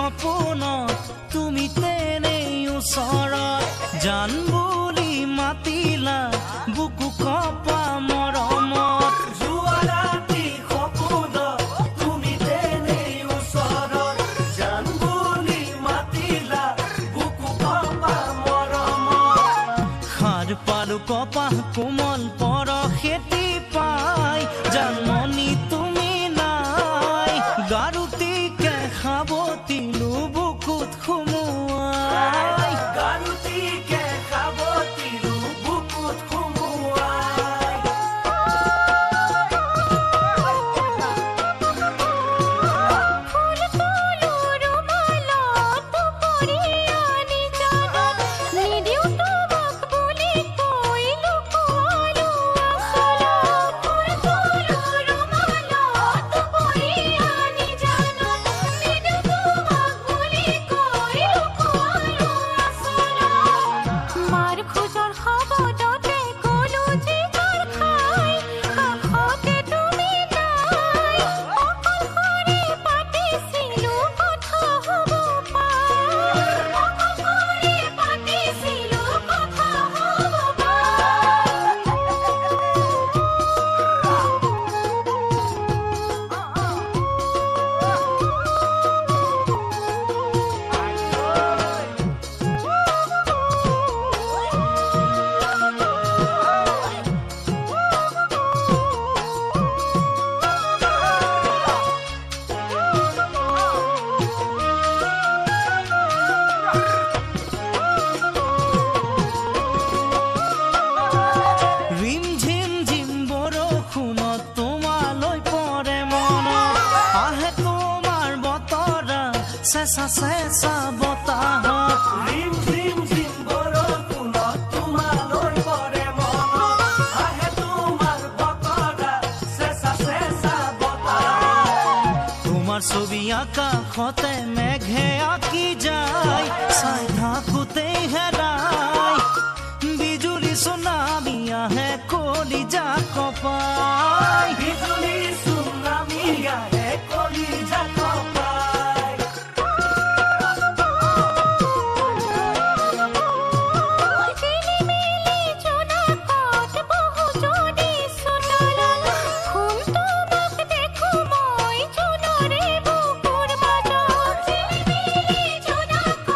সপোনত তুমি তেনেই ওচৰত জান বুলি মাতিলা বুকু কপা মৰমত জুৱা ৰাতি সপোনত তুমি তেনেই ওচৰত জান বুলি মাতিলা বুকু কপা মৰমত খাৰ পালো কপাহ কোমল পৰশেতি পাই জানমনি তুমি নাই গাৰুতিকে খাবতিলো বুকুত সোমোৱাই গাৰুতিকে খাবতিলো বুকুত সোমোৱাই ফুল ফুলো ৰুমালত পৰিয়ানি জানত নিদিও তোমাক বুলি কৈ লুকুৱালো আচলত ফুল ফুলো ৰুমালত পৰিয়ানি জানত নিদিও তোমাক বুলি কৈ লুকুৱালো আচলত মাৰ খোজৰ শব্দতে গলো জিকাৰ খাই কাষতে তুমি নাই অকলশৰে পাতিছিলো কথা হ'ব পাই অকলশৰে পাতিছিলো কথা হ'ব ৰিম ঝিম ঝিম বৰষুণত তোমালৈ পৰে মনত আহে তোমাৰ বতৰা চেঁচা চেঁচা বতাহত ৰিম ঝিম ঝিম বৰষুণত তোমালৈ পৰে মনত আহে তোমাৰ বতৰা চেঁচা চেঁচা বতাহত তোমাৰ ছবি আকাশতে মেঘে আঁকি যায় চাই থাকোঁতেই হেৰাই বিজুলী সুনামি আহে কলিজা কপাই বিজুলী সুনামি আহে কলিজা কপাই ঝিলিমিলি জোনাকত বহু যদি চোতালত ঘুম তোমাক দেখো মই জোনৰে বুকুৰ মাজত ঝিলিমিলি জোনাকত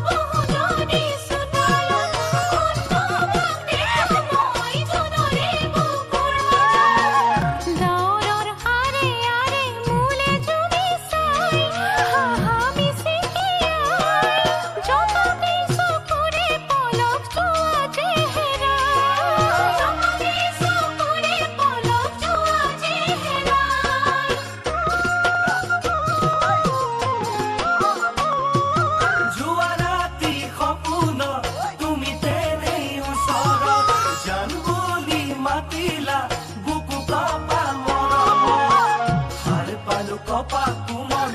বহু যদি চোতালত ঘুম তোমাক দেখো মই জোনৰে বুকুৰ মাজত ডাৱৰৰ আৰে আৰে মোলে জুমি চাই হাহা মিচিকিয়াই জপনি চকুৰে পলক যোৱা চেহেৰাই জপনি চকুৰে পলক যোৱা চেহেৰাই জুৱা ৰাতি সপোনত তুমি তেনেই ওচৰত জান বুলি মাতিলা বুকু কপা মৰমত সাৰ পালো কপা কোমল